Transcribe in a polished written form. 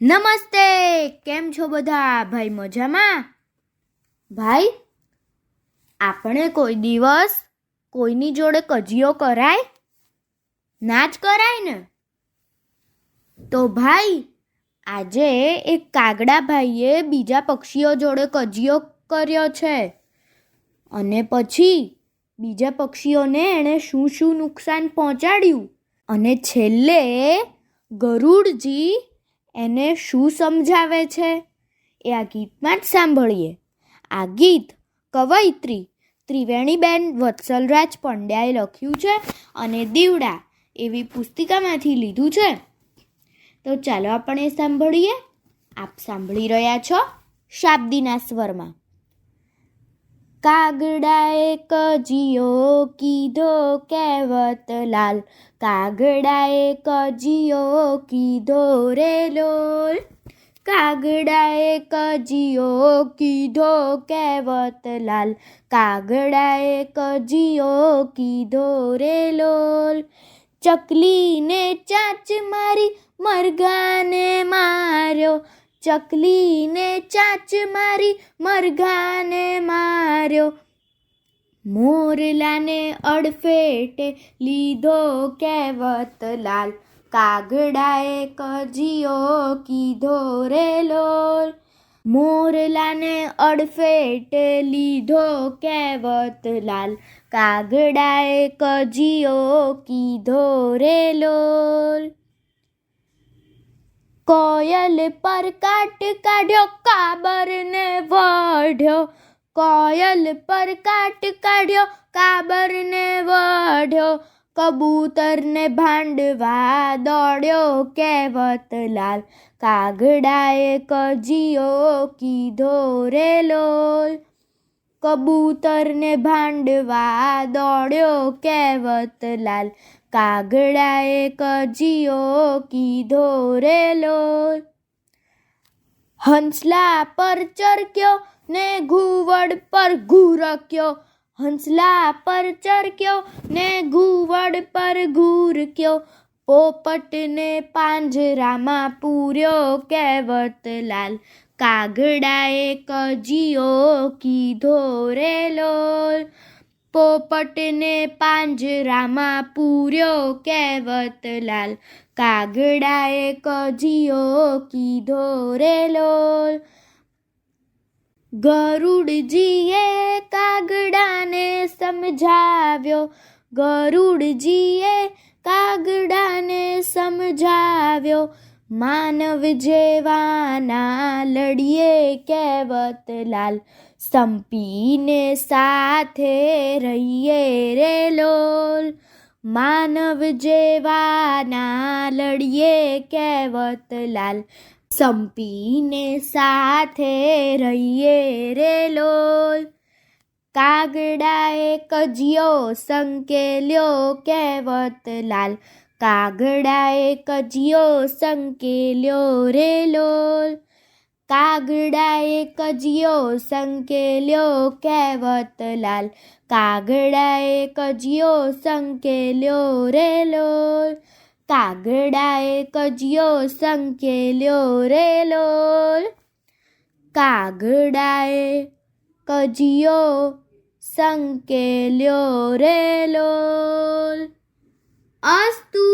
નમસ્તે, કેમ છો બધા ભાઈ? મજામાં? ભાઈ, આપણે કોઈ દિવસ કોઈની જોડે કજિયો કરાય? ના જ કરાય ને. તો ભાઈ, આજે એક કાગડા ભાઈએ બીજા પક્ષીઓ જોડે કજિયો કર્યો છે અને પછી બીજા પક્ષીઓને એણે શું નુકસાન પહોંચાડ્યું અને છેલ્લે ગરુડજી એને શું સમજાવે છે એ આ ગીતમાં જ સાંભળીએ. આ ગીત કવયિત્રી ત્રિવેણીબેન વત્સલરાજ પંડ્યાએ લખ્યું છે અને દીવડા એવી પુસ્તિકામાંથી લીધું છે. તો ચાલો આપણે સાંભળીએ. આપ સાંભળી રહ્યા છો શાબ્દીના સ્વરમાં. કાગડાએ કજિયો કીધો કહેવત લાલ, કાગડાએ કજિયો કીધો રે લોલ. કાગડાએ કજિયો કીધો કહેવત લાલ, કાગડાએ કજિયો કીધો રે લોલ. ચકલીને ચાંચ મારી મરઘાને માર્યો, ચકલીને ચાંચ મારી મરઘાને માર્યો. મોરલાને અડફેટે લીધો કહેવત લાલ, કાગડાએ કજિયો કીધો રે લોલ. મોરલાને અડફેટે લીધો કહેવત લાલ, કાગડાએ કજિયો કીધો રે લોલ. કોયલ પર કાટ કાઢ્યો કાબરને વઢ્યો, કોયલ પર કાટ કાઢ્યો કાબરને વઢ્યો. કબૂતરને ભાંડવા દોડ્યો કહેવત લાલ, કાગડાએ કજિયો કીધો રે લોલ. કબૂતરને ભાંડવા દોડ્યો કહેવત લાલ, કાગડાએ કજિયો કીધો રે લોલ. હંસલા પર ચરક્યો ને ઘુવડ પર ઘુરક્યો, હંસલા પર ચરક્યો ને ઘુવડ પર ઘુરક્યો. પોપટને પાંજરામાં પૂર્યો કહેવત લાલ, કાગડાએ કજિયો કીધો રે લોલ. પોપટને પાંજરામાં પૂર્યો કહેવત લાલ, કાગડાએ કજિયો કીધો રે લોલ. ગરુડજીએ કાગડાને સમજાવ્યો, ગરુડજીએ કાગડાને સમજાવ્યો. માનવ જેવાના લડીએ કહેવત લાલ, સંપીને સાથે રહીએ રે લોલ. માનવ જેવાના લડીએ કહેવત લાલ, સંપીને સાથે રહીએ રે લોલ. કાગડાએ કજિયો સંકેલ્યો કહેવત લાલ, કાગડાએ કજિયો સંકેલ્યો રે લોલ. કાગડાએ કજિયો સંકેલ્યો કહેવત લાલ, કાગડાએ કજિયો સંકેલ્યો રે લોલ. કાગડાએ કજિયો સંકેલ્યો રે લોલ. કાગડાએ કજિયો સંકેલ્યો રે લોલ. અસ્તુ.